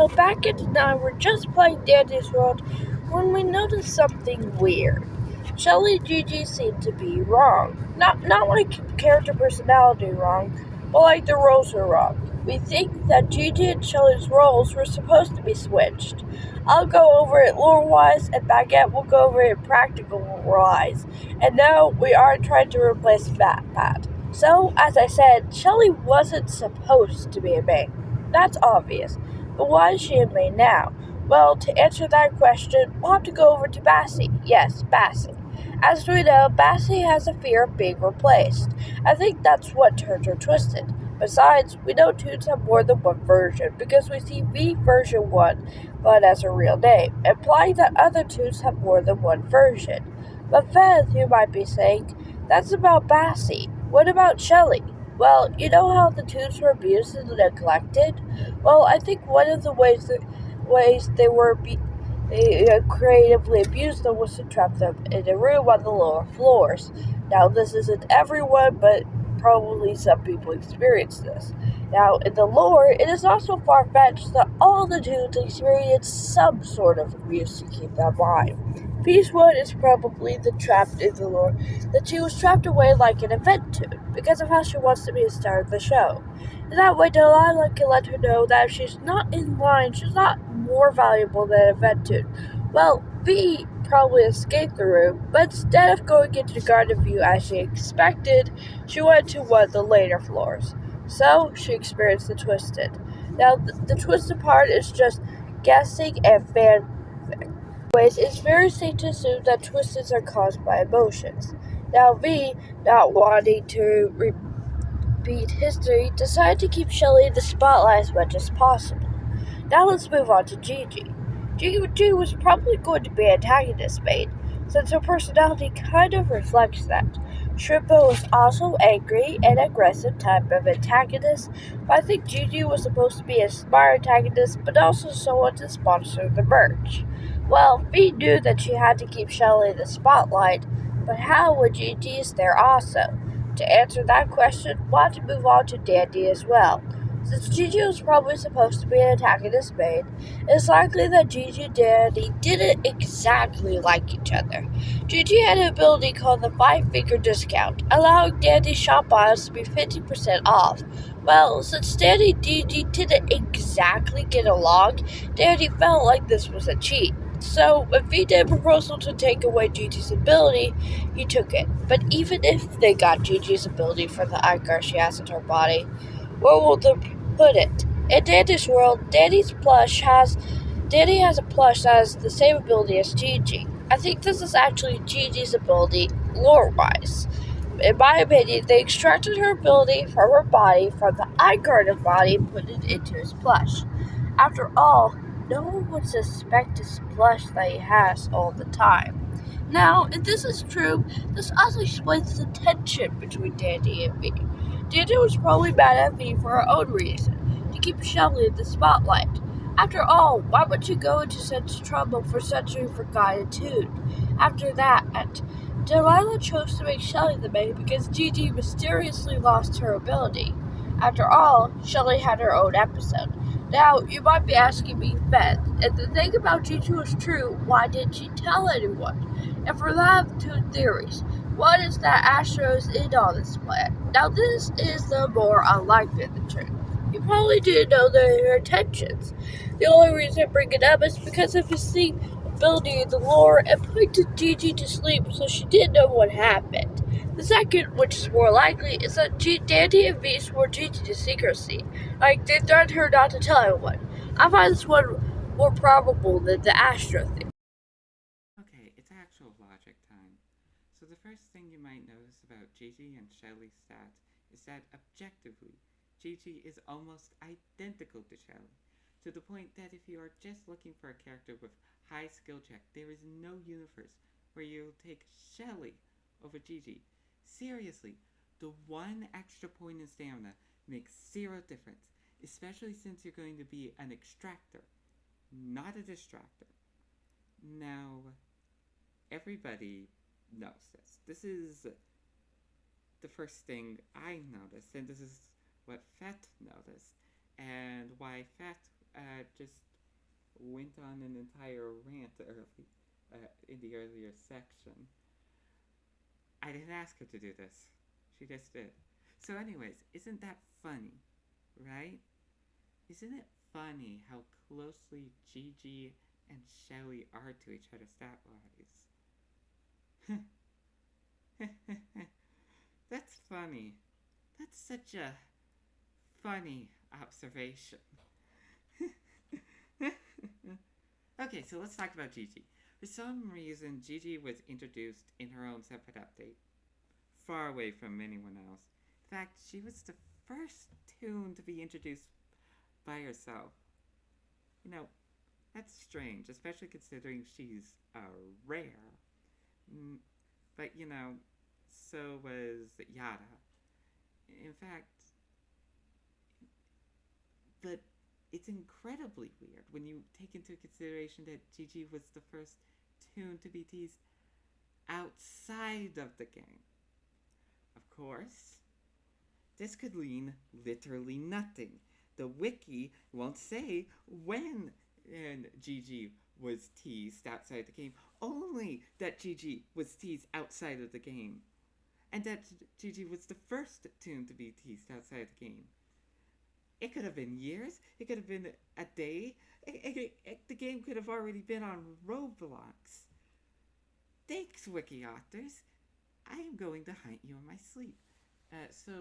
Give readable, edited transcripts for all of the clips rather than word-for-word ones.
So Baget and I were just playing Dandy's World when we noticed something weird. Shelly and Gigi seemed to be wrong. Not like character personality wrong, but like the roles were wrong. We think that Gigi and Shelly's roles were supposed to be switched. I'll go over it lore-wise, and Baget will go over it practical-wise. And now we are trying to replace Pat. So, as I said, Shelly wasn't supposed to be a main. That's obvious. But why is she a main now? Well, to answer that question, we'll have to go over to Bassie. Yes, Bassie. As we know, Bassie has a fear of being replaced. I think that's what turned her twisted. Besides, we know Toots have more than one version because we see V version 1, but as a real name, implying that other Toots have more than one version. But Feth, you might be saying, that's about Bassie. What about Shelly? Well, you know how the Toots were abused and neglected? Well, I think one of the ways they were creatively abused them was to trap them in a room on the lower floors. Now, this isn't everyone, but probably some people experience this. Now, in the lore, it is not so far-fetched that all the Toots experience some sort of abuse to keep that mind. Piece 1 is probably the trapped in the lore that she was trapped away like an event toon because of how she wants to be a star of the show. In that way, Delilah can let her know that if she's not in line, she's not more valuable than a event toon. Well, V probably escaped the room, but instead of going into the garden view as she expected, she went to one of the later floors. So, she experienced the twisted. Now, the twisted part is just guessing and fanfic. Anyways, it's very safe to assume that twisteds are caused by emotions. Now, V, not wanting to repeat history, decided to keep Shelly in the spotlight as much as possible. Now let's move on to Gigi. Gigi was probably going to be antagonist main, since her personality kind of reflects that. Shrimpo was also angry and aggressive type of antagonist, but I think Gigi was supposed to be a smart antagonist, but also someone to sponsor the merch. Well, V knew that she had to keep Shelly in the spotlight, but how would Gigi's there also? To answer that question, we'll have to move on to Dandy as well. Since Gigi was probably supposed to be an antagonist main, it's likely that Gigi and Dandy didn't exactly like each other. Gigi had an ability called the 5-finger discount, allowing Dandy's shop aisles to be 50% off. Well, since Dandy and Gigi didn't exactly get along, Dandy felt like this was a cheat. So, when V did a proposal to take away Gigi's ability, he took it. But even if they got Gigi's ability from the icar she has in her body, where will they put it? In Dandy's world, Dandy has a plush that has the same ability as Gigi. I think this is actually Gigi's ability, lore-wise. In my opinion, they extracted her ability from her body, from the iCard body, and put it into his plush. After all, no one would suspect his plush that he has all the time. Now, if this is true, this also explains the tension between Dandy and V. Dandy was probably mad at V for her own reason, to keep Shelly in the spotlight. After all, why would she go into such trouble for such a forgotten tune? After that, Delilah chose to make Shelly the main because Gigi mysteriously lost her ability. After all, Shelly had her own episode. Now, you might be asking me, Beth, if the thing about Gigi was true, why didn't she tell anyone? And for that, I have two theories. One is that Astro is in on this plan. Now, this is the more unlikely of the truth. You probably didn't know their intentions. The only reason I bring it up is because of his sleep ability in the lore and put Gigi to sleep so she didn't know what happened. The second, which is more likely, is that Dandy and V swore Gigi to secrecy. Like, they threatened her not to tell anyone. I find this one more probable than the Astro theory. Okay, it's actual logic time. So the first thing you might notice about Gigi and Shelly's stats is that objectively, Gigi is almost identical to Shelly, to the point that if you are just looking for a character with high skill check, there is no universe where you'll take Shelly over Gigi. Seriously, the one extra point in stamina makes zero difference, especially since you're going to be an extractor, not a distractor. Now, everybody knows this. This is the first thing I noticed, and this is what Feth noticed, and why Feth just went on an entire rant in the earlier section. I didn't ask her to do this. She just did. So, anyways, isn't that funny, right? Isn't it funny how closely Gigi and Shelly are to each other stat wise? That's funny. That's such a funny observation. Okay, so let's talk about Gigi. For some reason, Gigi was introduced in her own separate update, far away from anyone else. In fact, she was the first tune to be introduced by herself. You know, that's strange, especially considering she's rare. But, so was Yada. In fact, but it's incredibly weird when you take into consideration that Gigi was the first tune to be teased outside of the game. Of course, this could mean literally nothing. The wiki won't say when Gigi was teased outside the game, only that Gigi was teased outside of the game, and that Gigi was the first tune to be teased outside the game. It could have been years, it could have been a day, the game could have already been on Roblox. Thanks, wiki authors. I am going to hunt you in my sleep. So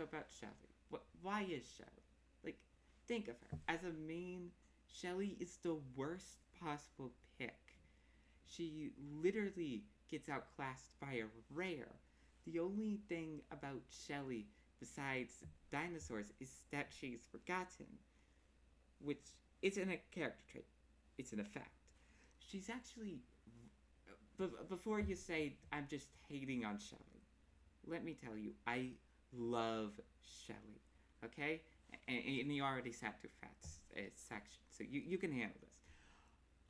about Shelly. Why is Shelly? Like, think of her. As a main, Shelly is the worst possible pick. She literally gets outclassed by a rare. The only thing about Shelly besides dinosaurs is that she's forgotten, which isn't a character trait. It's an effect. She's actually... before you say I'm just hating on Shelly, let me tell you, I love Shelly, okay? And you already sat through Feth's section, so you can handle this.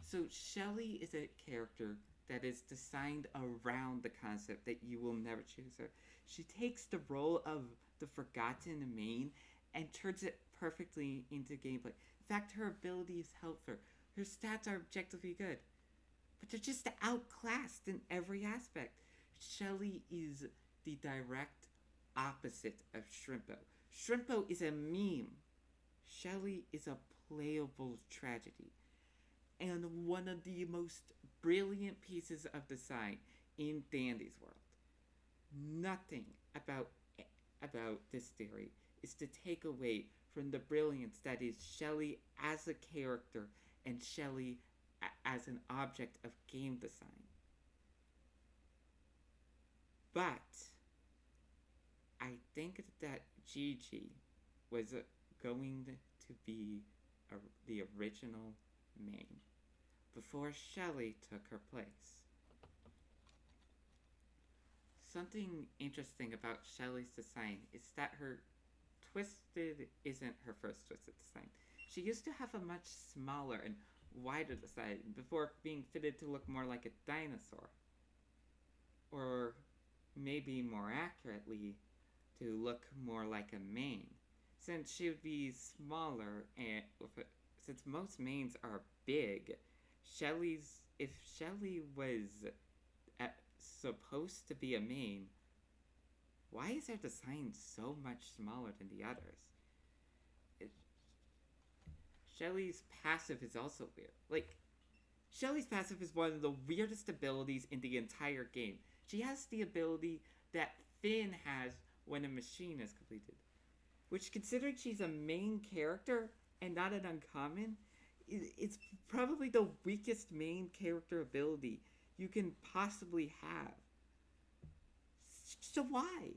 So Shelly is a character that is designed around the concept that you will never choose her. She takes the role of the forgotten main and turns it perfectly into gameplay. In fact, her abilities help her. Her stats are objectively good, but they're just outclassed in every aspect. Shelly is the direct opposite of Shrimpo. Shrimpo is a meme. Shelly is a playable tragedy. And one of the most brilliant pieces of design in Dandy's world. Nothing about this theory is to take away from the brilliance that is Shelly as a character and Shelly as an object of game design. But I think that Gigi was going to be the original main before Shelly took her place. Something interesting about Shelly's design is that her twisted isn't her first twisted design. She used to have a much smaller and wider design before being fitted to look more like a dinosaur. Or maybe more accurately, to look more like a mane. Since she would be smaller and since most manes are big, if Shelly was supposed to be a mane, why is her design so much smaller than the others? Shelly's passive is also weird. Like, Shelly's passive is one of the weirdest abilities in the entire game. She has the ability that Finn has when a machine is completed. Which, considering she's a main character and not an uncommon, it's probably the weakest main character ability you can possibly have. So why?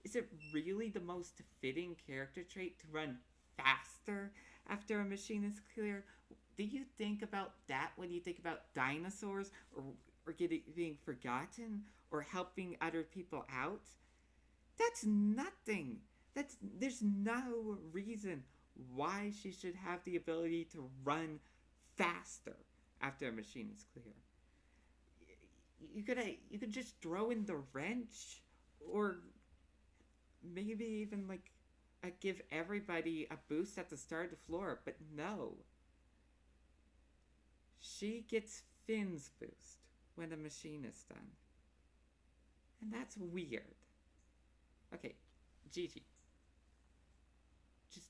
Is it really the most fitting character trait to run faster after a machine is clear? Do you think about that when you think about dinosaurs or being forgotten or helping other people out? That's nothing. There's no reason why she should have the ability to run faster after a machine is clear. You could just throw in the wrench, or maybe even like give everybody a boost at the start of the floor, but no. She gets Finn's boost when the machine is done. And that's weird. Okay, Gigi. Just.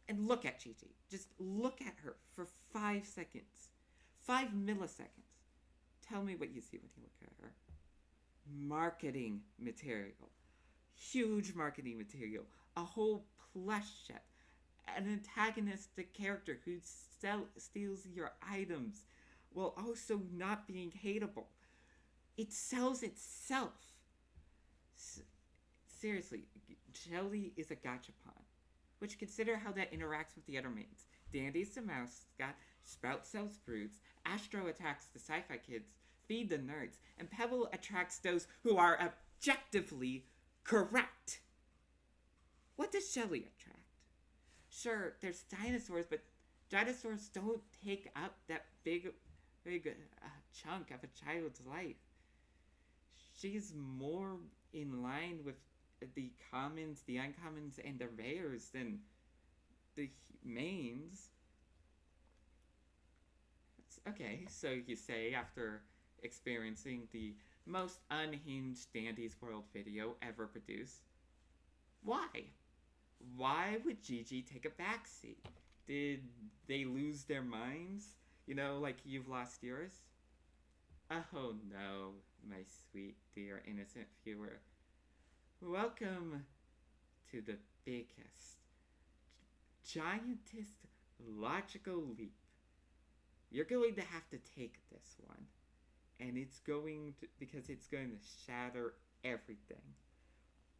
And look at Gigi. Just look at her for 5 seconds. 5 milliseconds. Tell me what you see when you look at her. Marketing material. Huge marketing material. A whole plush set. An antagonistic character who steals your items while also not being hateable. It sells itself. Seriously, Shelly is a gachapon. Which, consider how that interacts with the other mains. Dandy's the mascot, Sprout sells fruits, Astro attacks the sci-fi kids, Feed the nerds, and Pebble attracts those who are objectively correct. What does Shelly attract? Sure, there's dinosaurs, but dinosaurs don't take up that big chunk of a child's life. She's more in line with the commons, the uncommons, and the rares than the mains. Okay, so you say after experiencing the most unhinged Dandy's World video ever produced. Why? Why would Gigi take a backseat? Did they lose their minds? You know, like you've lost yours? Oh no, my sweet, dear, innocent viewer. Welcome to the biggest, giantest logical leap. You're going to have to take this one. And it's going to, because it's going to shatter everything.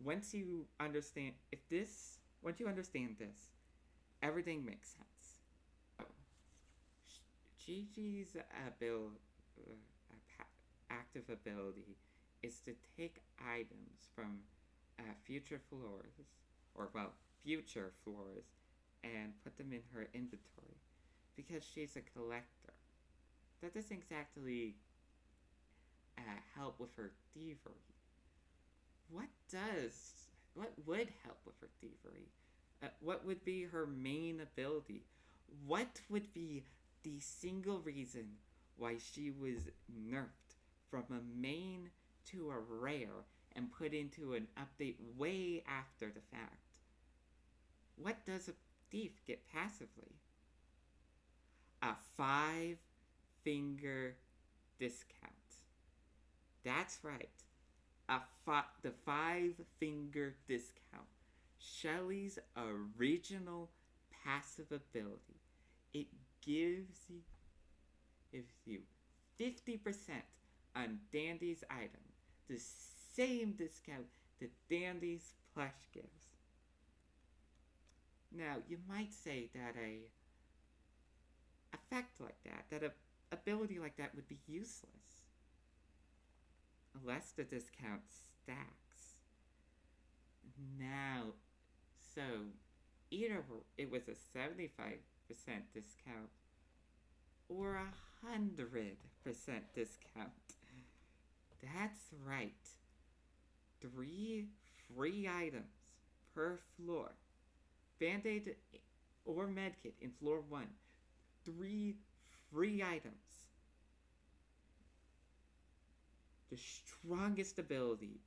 Once you understand this, everything makes sense. So, Gigi's active ability is to take items from future floors, and put them in her inventory because she's a collector. That doesn't exactly help with her thievery. What would help with her thievery? What would be her main ability? What would be the single reason why she was nerfed from a main to a rare and put into an update way after the fact? What does a thief get passively? A 5-finger discount. That's right. The 5-finger discount. Shelly's original passive ability. It gives you 50% on Dandy's item. The same discount that Dandy's plush gives. Now, you might say that a effect like that a ability like that would be useless. Unless the discount stacks. Now, so either it was a 75% discount or 100% discount. That's right. 3 free items per floor. Band-Aid or Medkit in floor 1. 3 free items. The strongest ability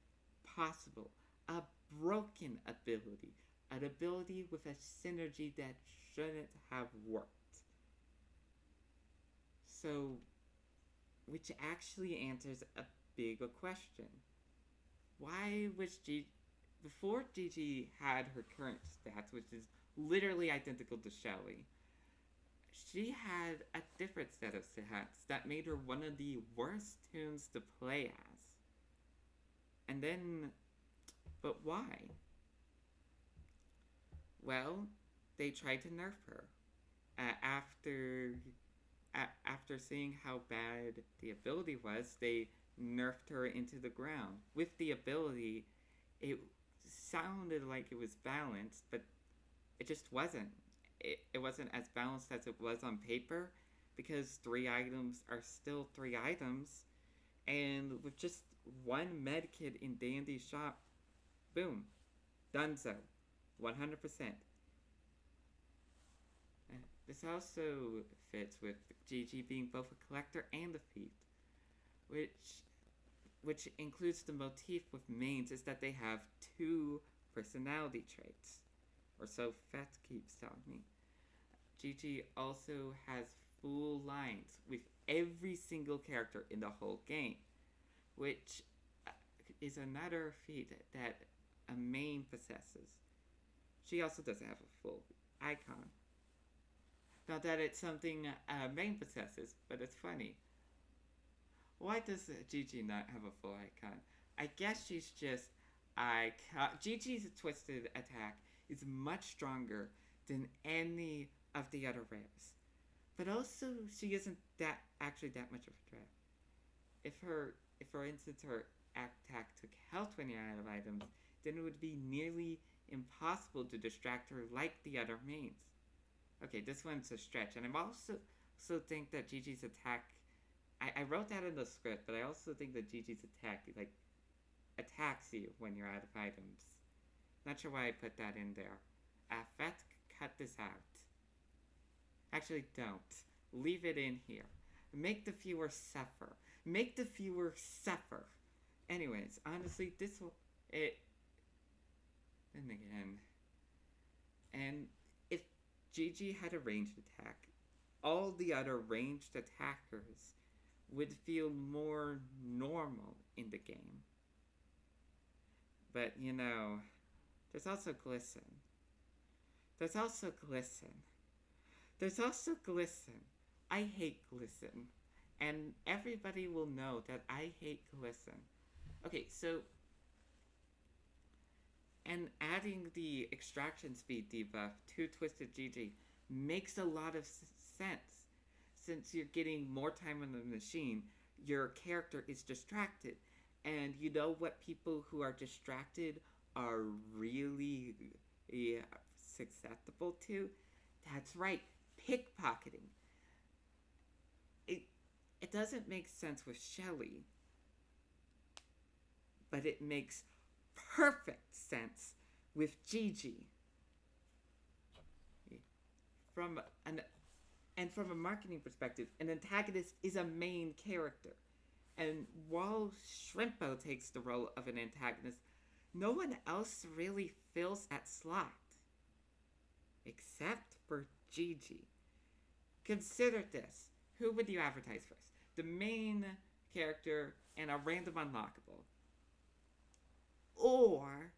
possible. A broken ability. An ability with a synergy that shouldn't have worked. So, which actually answers a bigger question. Why was before Gigi had her current stats, which is literally identical to Shelly, she had a different set of stats that made her one of the worst tunes to play as. And then, but why? Well, they tried to nerf her. After seeing how bad the ability was, they nerfed her into the ground. With the ability, it sounded like it was balanced, but it just wasn't. It wasn't as balanced as it was on paper, because 3 items are still 3 items, and with just 1 medkit in Dandy's shop, boom, donezo. 100%. This also fits with Gigi being both a collector and a thief, which which includes the motif with mains is that they have two personality traits, or so Feth keeps telling me. Gigi also has full lines with every single character in the whole game, which is another feat that a main possesses. She also doesn't have a full icon. Not that it's something a main possesses, but it's funny. Why does Gigi not have a full icon? I guess she's just Gigi's twisted attack is much stronger than any of the other rares. But also she isn't that much of a threat. If for instance her attack took health when you're out of items, then it would be nearly impossible to distract her like the other mains. Okay, this one's a stretch, and I'm also think that Gigi's attack. I wrote that in the script, but I also think that Gigi's attack like attacks you when you're out of items. Not sure why I put that in there. Feth, cut this out. Actually, don't. Leave it in here. Make the viewer suffer. Make the viewer suffer. Anyways, honestly, this will it. And again, and if Gigi had a ranged attack, all the other ranged attackers would feel more normal in the game. But you know, there's also glisten. There's also glisten. There's also glisten. I hate glisten. And everybody will know that I hate glisten. Okay, so and adding the extraction speed debuff to Twisted Gigi makes a lot of sense. Since you're getting more time on the machine, your character is distracted. And you know what people who are distracted are really susceptible to? That's right, pickpocketing. It doesn't make sense with Shelly, but it makes perfect sense with Gigi. From a marketing perspective, an antagonist is a main character. And while Shrimpo takes the role of an antagonist, no one else really fills that slot. Except for Gigi. Consider this. Who would you advertise first? The main character and a random unlockable. Or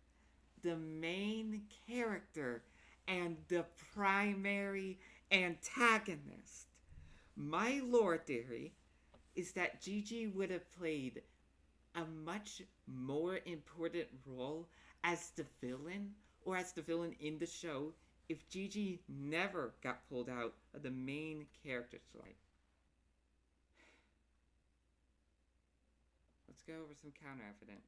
the main character and the primary antagonist. My lore theory is that Gigi would have played a much more important role as the villain, or as the villain in the show, if Gigi never got pulled out of the main character's life. Let's go over some counter evidence.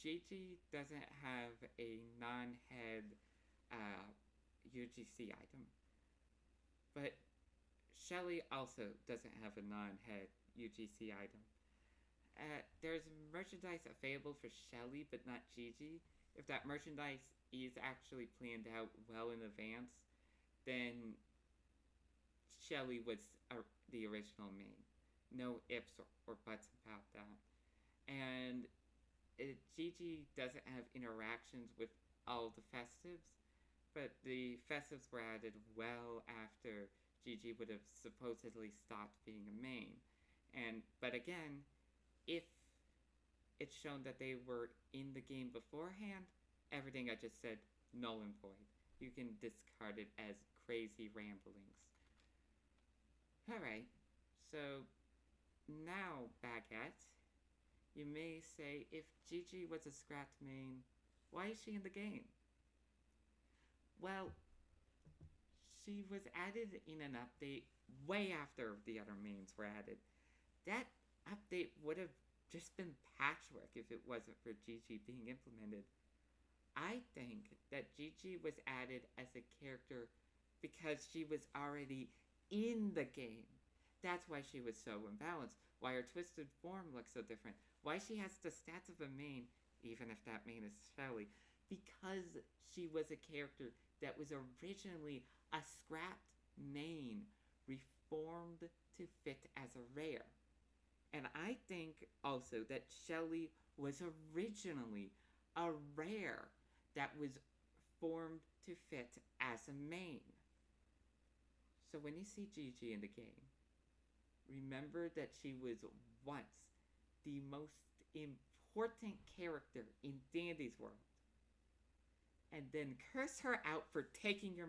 Gigi doesn't have a non-head UGC item, but Shelly also doesn't have a non-head UGC item. There's merchandise available for Shelly, but not Gigi. If that merchandise is actually planned out well in advance, then Shelly was the original main. No ifs or buts about that. And Gigi doesn't have interactions with all the festives, but the festives were added well after Gigi would have supposedly stopped being a main. But again, if it's shown that they were in the game beforehand, everything I just said, null and void. You can discard it as crazy ramblings. Alright, so now, Baget, you may say, if Gigi was a scrapped main, why is she in the game? Well, she was added in an update way after the other mains were added. That update would have just been patchwork if it wasn't for Gigi being implemented. I think that Gigi was added as a character because she was already in the game. That's why she was so imbalanced. Why her twisted form looks so different. Why she has the stats of a main, even if that main is Shelly. because she was a character that was originally a scrapped main reformed to fit as a rare. And I think also that Shelly was originally a rare that was formed to fit as a main. So when you see Gigi in the game, remember that she was once the most important character in Dandy's world. And then curse her out for taking your